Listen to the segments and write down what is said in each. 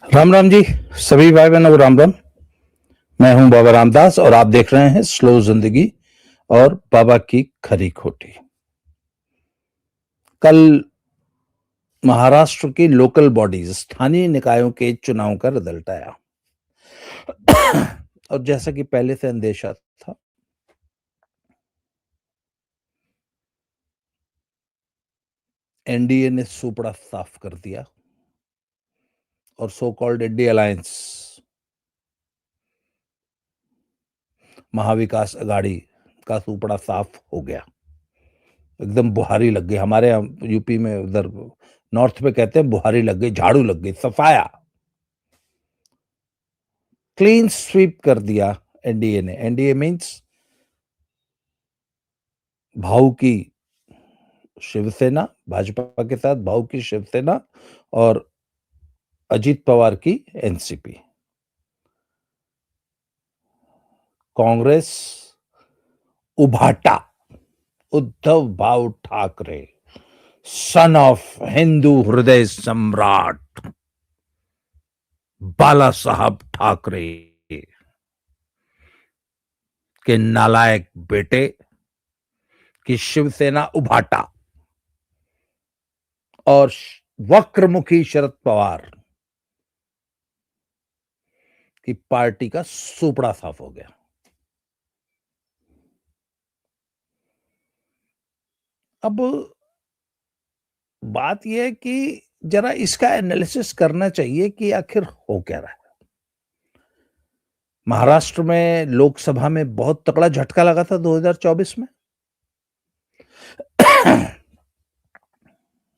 राम राम जी। सभी भाई बहनों को राम राम। मैं हूं बाबा रामदास और आप देख रहे हैं स्लो जिंदगी और बाबा की खरी खोटी। कल महाराष्ट्र की लोकल बॉडीज स्थानीय निकायों के चुनाव का रिजल्ट आया और जैसा कि पहले से अंदेशा था, एनडीए ने सुपड़ा साफ कर दिया और so called India alliance, Maha Vikas Aghadi का सुपड़ा साफ हो गया। एकदम बुहारी लग गई। हमारे यूपी में उधर नॉर्थ में कहते हैं बुहारी लग गई, झाड़ू लग गई, सफाया, क्लीन स्वीप कर दिया एनडीए ने। एनडीए मीन्स भाऊ की शिवसेना, भाजपा के साथ भाऊ की शिवसेना और अजीत पवार की एनसीपी। कांग्रेस उभाटा, उद्धव भाऊ ठाकरे, सन ऑफ हिंदू हृदय सम्राट बाला साहब ठाकरे के नालायक बेटे की शिवसेना उभाटा और वक्रमुखी शरद पवार की पार्टी का सुपड़ा साफ हो गया। अब बात यह है कि जरा इसका एनालिसिस करना चाहिए कि आखिर हो क्या रहा है। महाराष्ट्र में लोकसभा में बहुत तगड़ा झटका लगा था 2024 में।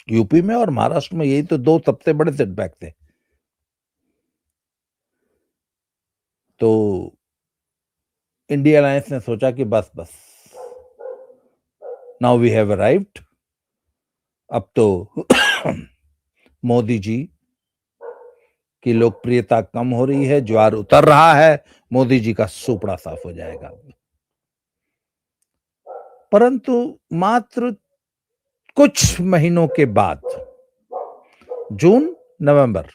यूपी में और महाराष्ट्र में यही तो दो सबसे बड़े सेटबैक थे। तो इंडिया अलायंस ने सोचा कि बस बस, नाउ वी हैव अराइव्ड। अब तो मोदी जी की लोकप्रियता कम हो रही है, ज्वार उतर रहा है, मोदी जी का सुपड़ा साफ हो जाएगा। परंतु मात्र कुछ महीनों के बाद, जून नवंबर,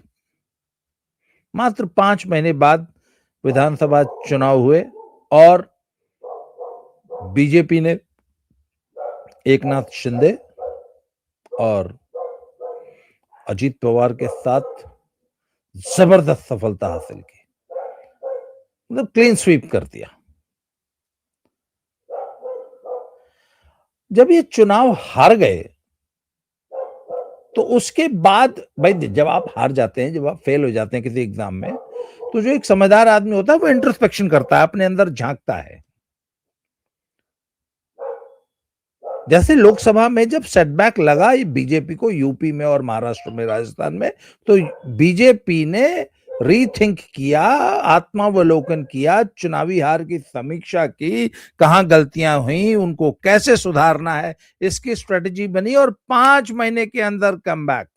मात्र 5 महीने बाद विधानसभा चुनाव हुए और बीजेपी ने एकनाथ शिंदे और अजीत पवार के साथ जबरदस्त सफलता हासिल की। मतलब क्लीन स्वीप कर दिया। जब ये चुनाव हार गए तो उसके बाद भाई, जब आप हार जाते हैं, जब आप फेल हो जाते हैं किसी एग्जाम में, तो जो एक समझदार आदमी होता है वो इंट्रोस्पेक्शन करता है, अपने अंदर झांकता है। जैसे लोकसभा में जब सेटबैक लगा बीजेपी को यूपी में और महाराष्ट्र में, राजस्थान में, तो बीजेपी ने रीथिंक किया, आत्मावलोकन किया, चुनावी हार की समीक्षा की, कहां गलतियां हुई, उनको कैसे सुधारना है, इसकी स्ट्रेटजी बनी और 5 महीने के अंदर कमबैक।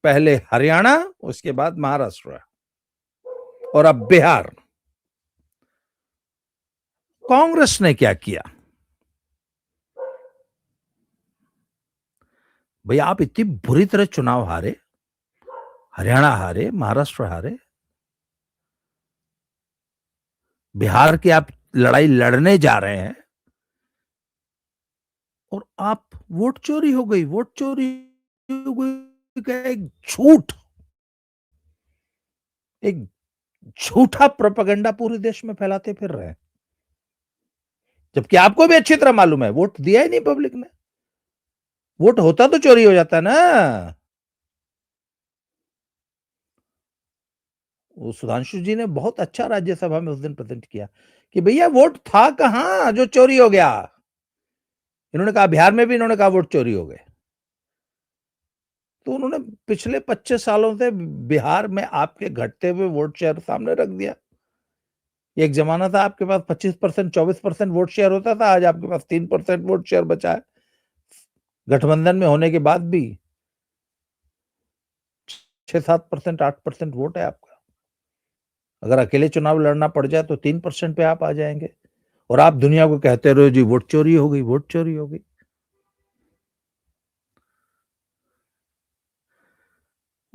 पहले हरियाणा, उसके बाद महाराष्ट्र और अब बिहार। कांग्रेस ने क्या किया? भैया, आप इतनी बुरी तरह चुनाव हारे, हरियाणा हारे, महाराष्ट्र हारे, बिहार की आप लड़ाई लड़ने जा रहे हैं और आप वोट चोरी हो गई, वोट चोरी हो गई का एक झूठ, एक झूठा प्रोपेगेंडा पूरे देश में फैलाते फिर रहे हैं, जबकि आपको भी अच्छी तरह मालूम है वोट दिया ही नहीं पब्लिक ने। वोट होता तो चोरी हो जाता ना। वो सुधांशु जी ने बहुत अच्छा राज्यसभा में उस दिन प्रेजेंट किया कि भैया वोट था कहां जो चोरी हो गया। इन्होंने कहा बिहार में भी, इन्होंने कहा वोट चोरी हो गए। तो उन्होंने पिछले 25 सालों से बिहार में आपके घटते हुए वोट शेयर सामने रख दिया। एक जमाना था आपके पास 25%, 24% वोट शेयर होता था, आज आपके पास 3% वोट शेयर बचा है। गठबंधन में होने के बाद भी 6-7%, 8% वोट है आपका। अगर अकेले चुनाव लड़ना पड़ जाए तो 3% पे आप आ जाएंगे और आप दुनिया को कहते रहो जी वोट चोरी हो गई, वोट चोरी हो गई।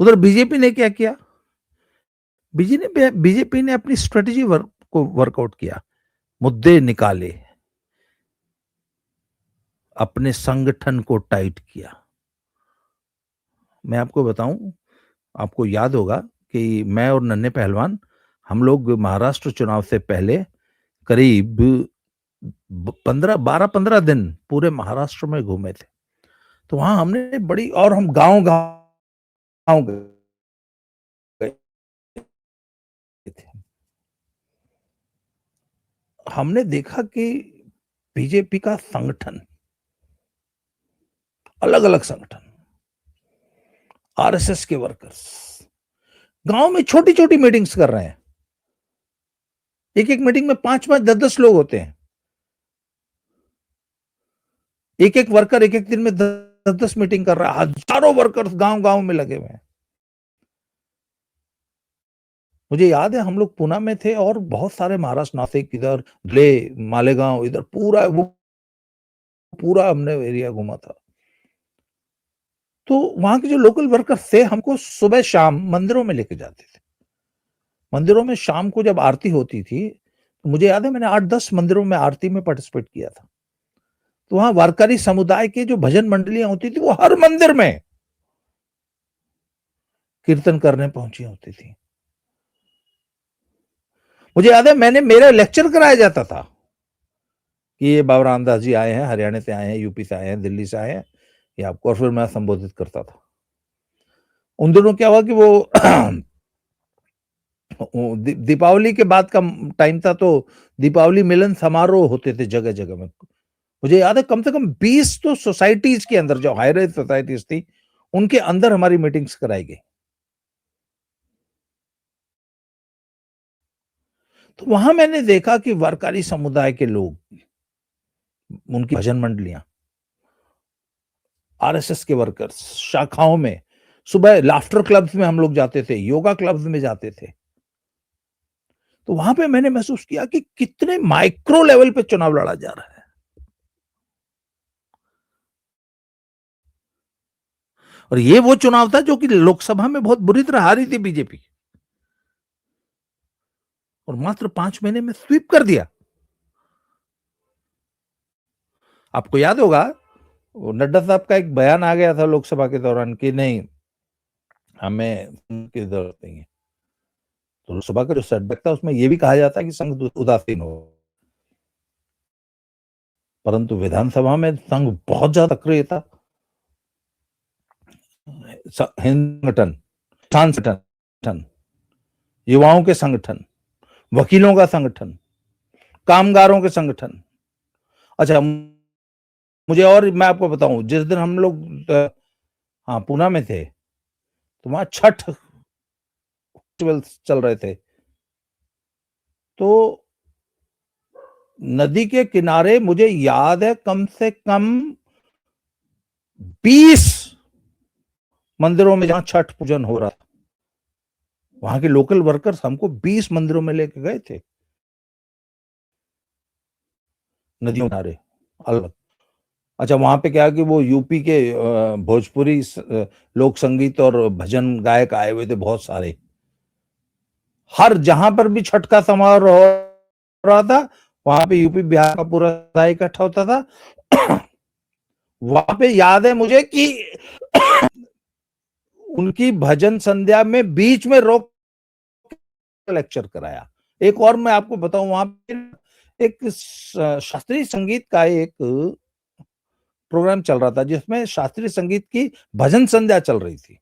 उधर बीजेपी ने क्या किया? बीजेपी ने अपनी स्ट्रेटेजी को वर्कआउट किया, मुद्दे निकाले, अपने संगठन को टाइट किया। मैं आपको बताऊं, आपको याद होगा कि मैं और नन्हे पहलवान, हम लोग महाराष्ट्र चुनाव से पहले करीब 12-15 दिन पूरे महाराष्ट्र में घूमे थे। तो वहां हमने बड़ी, और हम गांव गांव गए थे। हमने देखा कि बीजेपी का संगठन, अलग अलग संगठन, आरएसएस के वर्कर्स गांव में छोटी छोटी मीटिंग्स कर रहे हैं। एक एक मीटिंग में 5-5, 10-10 लोग होते हैं। एक एक वर्कर एक एक दिन में 10-10 मीटिंग कर रहा है। हजारों वर्कर्स गांव गांव में लगे हुए हैं। मुझे याद है हम लोग पूना में थे और बहुत सारे महाराष्ट्र, नासिक, इधर धुले, मालेगांव, इधर पूरा वो पूरा हमने एरिया घूमा था। तो वहां के जो लोकल वर्कर्स थे हमको सुबह शाम मंदिरों में लेके जाते थे। मंदिरों में शाम को जब आरती होती थी, तो मुझे याद है मैंने 8-10 मंदिरों में आरती में पार्टिसिपेट किया था। तो वहां वारकरी समुदाय के जो भजन मंडलियां होती थी वो हर मंदिर में कीर्तन करने पहुंची होती थी। मुझे याद है मैंने, मेरा लेक्चर कराया जाता था कि ये बाबा रामदास जी आए हैं, हरियाणा से आए हैं, यूपी से आए हैं, दिल्ली से आए हैं, ये आपको, और फिर मैं संबोधित करता था। उन दिनों क्या हुआ कि वो दीपावली के बाद का टाइम था, तो दीपावली मिलन समारोह होते थे जगह जगह में। मुझे याद है कम से कम 20 तो सोसाइटीज के अंदर, जो हाई रेज सोसाइटीज थी, उनके अंदर हमारी मीटिंग्स कराई गई। तो वहां मैंने देखा कि वारकरी समुदाय के लोग, उनकी भजन मंडलियां, आरएसएस के वर्कर्स शाखाओं में, सुबह लाफ्टर क्लब्स में हम लोग जाते थे, योगा क्लब्स में जाते थे। तो वहां पे मैंने महसूस किया कि कितने माइक्रो लेवल पे चुनाव लड़ा जा रहा है। और ये वो चुनाव था जो कि लोकसभा में बहुत बुरी तरह हारी थी बीजेपी, और मात्र 5 महीने में स्वीप कर दिया। आपको याद होगा नड्डा साहब का एक बयान आ गया था लोकसभा के दौरान कि नहीं, हमें की जरूरत नहीं है। तो लोकसभा का जो सेटबैक था उसमें यह भी कहा जाता है कि संघ उदासीन हो, परंतु विधानसभा में संघ बहुत ज्यादा सक्रिय था। संगठन, किसान संगठन, युवाओं के संगठन, वकीलों का संगठन, कामगारों के संगठन। अच्छा, मुझे, और मैं आपको बताऊं, जिस दिन हम लोग हाँ पूना में थे, तो वहां छठ फेस्टिवल्स चल रहे थे। तो नदी के किनारे मुझे याद है कम से कम 20 मंदिरों में जहां छठ पूजन हो रहा था, वहां के लोकल वर्कर्स हमको 20 मंदिरों में लेके गए थे, नदियों किनारे अलग। अच्छा, वहां पे क्या है कि वो यूपी के भोजपुरी लोक संगीत और भजन गायक आए हुए थे बहुत सारे। हर जहां पर भी छठ का समारोह हो रहा था, वहां पे यूपी बिहार का पूरा समुदाय इकट्ठा होता था। वहां पे याद है मुझे कि उनकी भजन संध्या में बीच में रोक लेक्चर कराया। एक और मैं आपको बताऊं, वहां पे एक शास्त्रीय संगीत का एक प्रोग्राम चल रहा था जिसमें शास्त्रीय संगीत की भजन संध्या चल रही थी,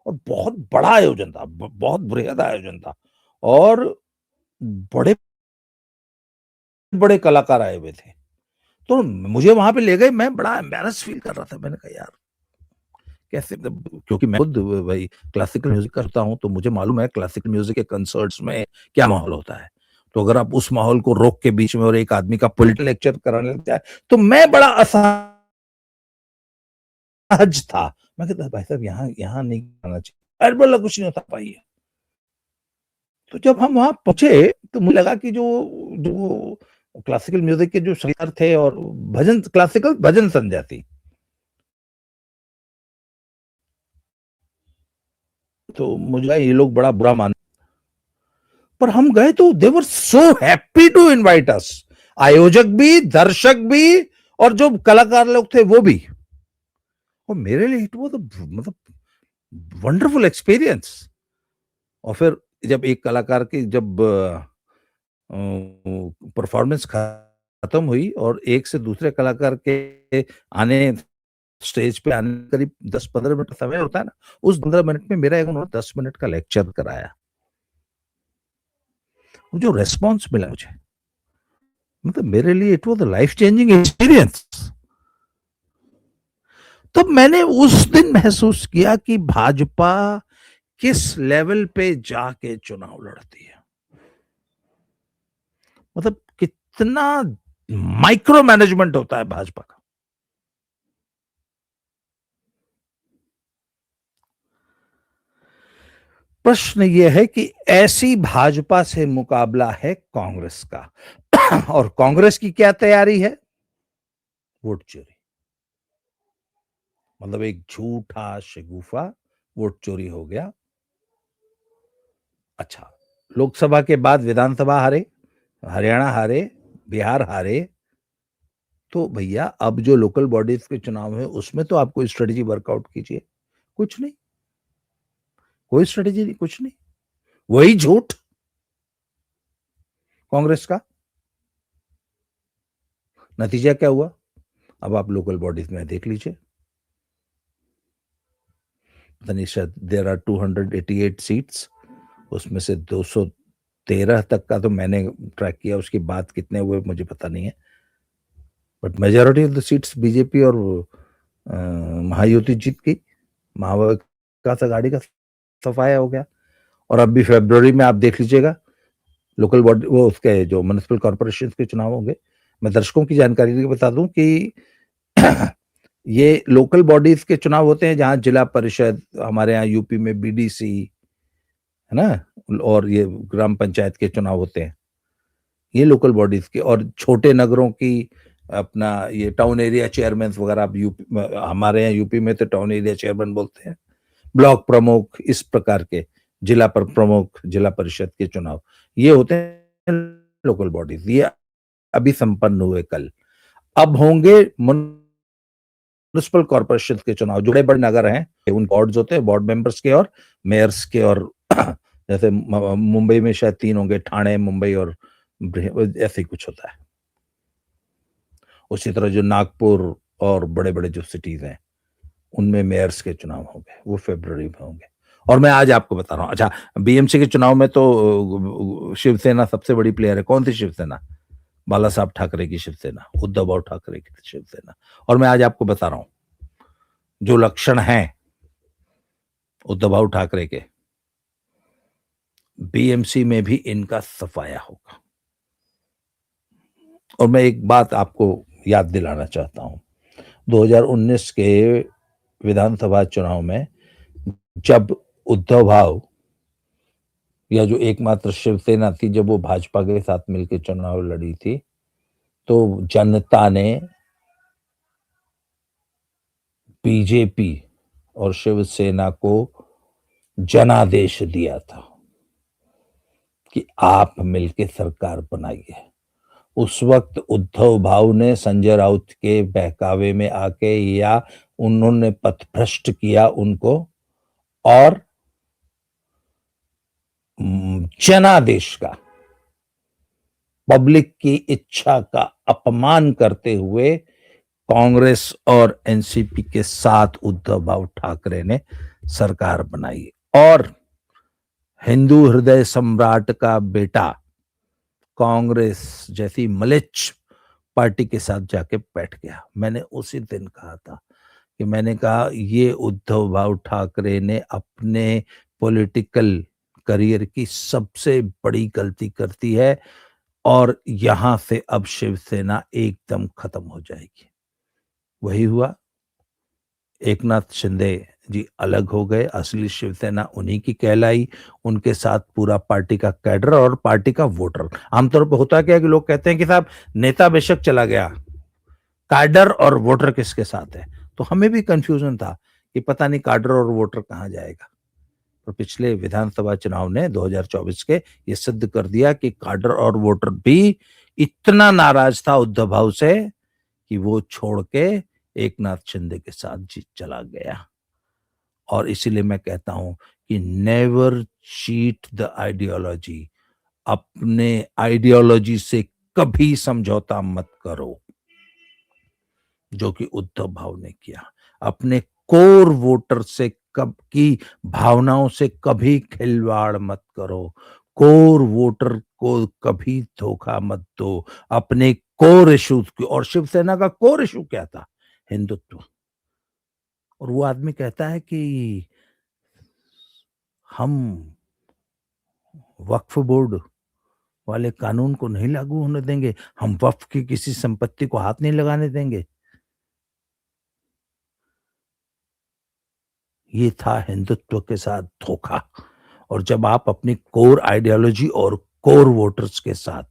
और बहुत बड़ा आयोजन था, बहुत बृहद आयोजन था, और बड़े बड़े कलाकार आए हुए थे। तो मुझे वहां पे ले गए, मैं बड़ा एम्बैरस फील कर रहा था। मैंने कहा यार कैसे, क्योंकि मैं खुद भाई क्लासिकल म्यूजिक करता हूं, तो मुझे मालूम है क्लासिकल म्यूजिक के कंसर्ट्स में क्या माहौल होता है। तो अगर आप उस माहौल को रोक के बीच में और एक आदमी का पॉलिटिकल लेक्चर कराने लग जाए, तो मैं बड़ा असहज था। मैं कहता भाई साहब यहाँ यहाँ नहीं करना चाहिए, अरे बोला कुछ नहीं होता पाई। तो जब हम वहां पहुंचे तो मुझे लगा कि जो जो क्लासिकल म्यूजिक के जो संगीतकार थे, और भजन, क्लासिकल भजन संध्या थी, तो मुझे ये लोग बड़ा बुरा मान, पर हम गए तो दे वर सो हैप्पी टू इनवाइट अस, आयोजक भी, दर्शक भी, और जो कलाकार लोग थे वो भी। और मेरे लिए इट वाज मतलब वंडरफुल एक्सपीरियंस। और फिर जब एक कलाकार की जब परफॉर्मेंस खत्म हुई और एक से दूसरे कलाकार के आने, स्टेज पे आने करीब 10-15 मिनट का समय होता है ना, उस 15 मिनट में मेरा एक उन्होंने 10 मिनट का लेक्चर कराया। जो रेस्पॉन्स मिला मुझे, मतलब मेरे लिए it was a life changing experience. तो मैंने उस दिन महसूस किया कि भाजपा किस लेवल पे जाके चुनाव लड़ती है, मतलब कितना माइक्रो मैनेजमेंट होता है भाजपा का। प्रश्न यह है कि ऐसी भाजपा से मुकाबला है कांग्रेस का और कांग्रेस की क्या तैयारी है? वोट चोरी। मतलब एक झूठा शगुफा वोट चोरी हो गया। अच्छा, लोकसभा के बाद विधानसभा हारे, हरियाणा हारे, बिहार हारे, तो भैया अब जो लोकल बॉडीज के चुनाव है उसमें तो आपको स्ट्रेटेजी वर्कआउट कीजिए। कुछ नहीं, कोई स्ट्रेटेजी नहीं, कुछ नहीं, वही झूठ कांग्रेस का। नतीजा क्या हुआ? अब आप लोकल बॉडीज में देख लीजिए, शायद देर आर 288 सीट्स, उसमें से 213 तक का तो मैंने ट्रैक किया, उसकी बात कितने हुए मुझे पता नहीं है, but majority of the seats BJP और महायुति जीत गई। महाविकास आघाड़ी का सफाया हो गया। और अब भी फरवरी में आप देख लीजिएगा लोकल बॉडी, वो उसके जो म्युनिसिपल कॉर्पोरेशन के चुनाव होंगे। मैं दर्शकों की जानकारी के लिए बता दूं कि ये लोकल बॉडीज के चुनाव होते हैं जहां जिला परिषद, हमारे यहाँ यूपी में बीडीसी है ना, और ये ग्राम पंचायत के चुनाव होते हैं, ये लोकल बॉडीज के। और छोटे नगरों की अपना ये टाउन एरिया चेयरमैन वगैरह, आप यूपी, हमारे यहाँ यूपी में तो टाउन एरिया चेयरमैन बोलते हैं, ब्लॉक प्रमुख, इस प्रकार के जिला पर प्रमुख, जिला परिषद के चुनाव, ये होते हैं लोकल बॉडीज। ये अभी संपन्न हुए कल। अब होंगे म्युनिसिपल कॉर्पोरेशन के चुनाव, जो बड़े बड़े नगर हैं उन बोर्ड्स होते हैं, बोर्ड मेंबर्स के और मेयर्स के, और जैसे मुंबई में शायद 3 होंगे, ठाणे, मुंबई और ऐसे ही कुछ होता है। उसी तरह जो नागपुर और बड़े बड़े जो सिटीज हैं उनमें मेयर्स के चुनाव होंगे, वो फरवरी में होंगे। और मैं आज आपको बता रहा हूँ, अच्छा बीएमसी के चुनाव में तो शिवसेना सबसे बड़ी प्लेयर है। कौन सी शिवसेना? बाला साहब ठाकरे की शिवसेना, उद्धव ठाकरे की शिवसेना। और मैं आज आपको बता रहा हूं जो लक्षण हैं उद्धव ठाकरे के, बीएमसी में भी इनका सफाया होगा। और मैं एक बात आपको याद दिलाना चाहता हूं, 2019 के विधानसभा चुनाव में जब उद्धव भाव या जो एकमात्र शिवसेना थी, जब वो भाजपा के साथ मिलकर चुनाव लड़ी थी, तो जनता ने बीजेपी और शिवसेना को जनादेश दिया था कि आप मिलके सरकार बनाइए। उस वक्त उद्धव भाव ने संजय राउत के बहकावे में आके, या उन्होंने पथभ्रष्ट किया उनको, और जनादेश का, पब्लिक की इच्छा का अपमान करते हुए कांग्रेस और एनसीपी के साथ उद्धव भाव ठाकरे ने सरकार बनाई। और हिंदू हृदय सम्राट का बेटा कांग्रेस जैसी मलिच्छ पार्टी के साथ जाके बैठ गया। मैंने उसी दिन कहा था कि मैंने कहा ये उद्धव भाव ठाकरे ने अपने पॉलिटिकल करियर की सबसे बड़ी गलती करती है, और यहां से अब शिवसेना एकदम खत्म हो जाएगी। वही हुआ, एकनाथ शिंदे जी अलग हो गए, असली शिवसेना उन्हीं की कहलाई, उनके साथ पूरा पार्टी का कैडर और पार्टी का वोटर। आमतौर पर होता क्या है कि लोग कहते हैं कि साहब नेता बेशक चला गया, कैडर और वोटर किसके साथ है। तो हमें भी कंफ्यूजन था कि पता नहीं कैडर और वोटर कहां जाएगा। पर पिछले विधानसभा चुनाव ने 2024 के ये सिद्ध कर दिया कि काडर और वोटर भी इतना नाराज था उद्धव भाव से कि वो छोड़ के एकनाथ शिंदे के साथ जीत चला गया। और इसीलिए मैं कहता हूं कि नेवर चीट द आइडियोलॉजी। अपने आइडियोलॉजी से कभी समझौता मत करो, जो कि उद्धव भाव ने किया। अपने कोर वोटर से कब की भावनाओं से कभी खिलवाड़ मत करो। कोर वोटर को कभी धोखा मत दो। अपने कोर इश्यूज की, और शिवसेना का कोर इशू क्या था? हिंदुत्व। और वो आदमी कहता है कि हम वक्फ बोर्ड वाले कानून को नहीं लागू होने देंगे, हम वक्फ की किसी संपत्ति को हाथ नहीं लगाने देंगे। ये था हिंदुत्व के साथ धोखा। और जब आप अपनी कोर आइडियोलॉजी और कोर वोटर्स के साथ,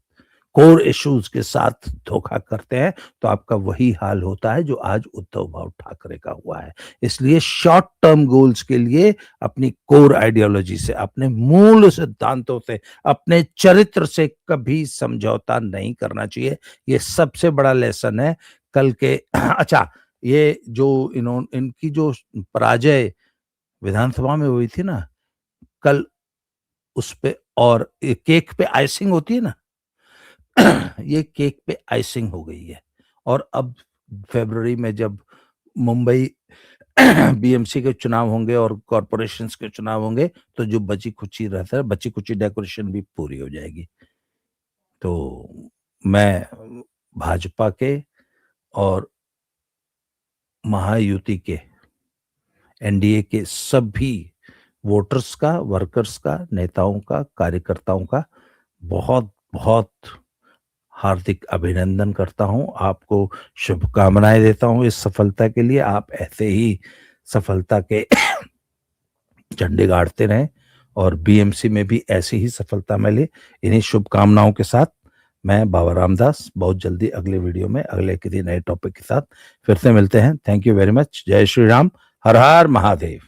कोर इश्यूज के साथ धोखा करते हैं, तो आपका वही हाल होता है जो आज उद्धव भाव ठाकरे का हुआ है। इसलिए शॉर्ट टर्म गोल्स के लिए अपनी कोर आइडियोलॉजी से, अपने मूल सिद्धांतों से, अपने चरित्र से कभी समझौता नहीं करना चाहिए। ये सबसे बड़ा लेसन है कल के। अच्छा, ये जो इनकी जो पराजय विधानसभा में हुई थी ना कल, उस पे और केक पे आइसिंग होती है ना, ये केक पे आइसिंग हो गई है। और अब फरवरी में जब मुंबई बीएमसी के चुनाव होंगे और कॉरपोरेशंस के चुनाव होंगे, तो जो बची खुची रहता है, बची खुची डेकोरेशन भी पूरी हो जाएगी। तो मैं भाजपा के और महायुति के, एनडीए के सभी वोटर्स का, वर्कर्स का, नेताओं का, कार्यकर्ताओं का बहुत बहुत हार्दिक अभिनंदन करता हूं। आपको शुभकामनाएं देता हूं इस सफलता के लिए। आप ऐसे ही सफलता के झंडे गाड़ते रहें और बीएमसी में भी ऐसी ही सफलता मिले। इन्हीं शुभकामनाओं के साथ मैं बाबा रामदास बहुत जल्दी अगले वीडियो में अगले किसी नए टॉपिक के साथ फिर से मिलते हैं। Thank you very much. जय श्री राम। हर हर महादेव।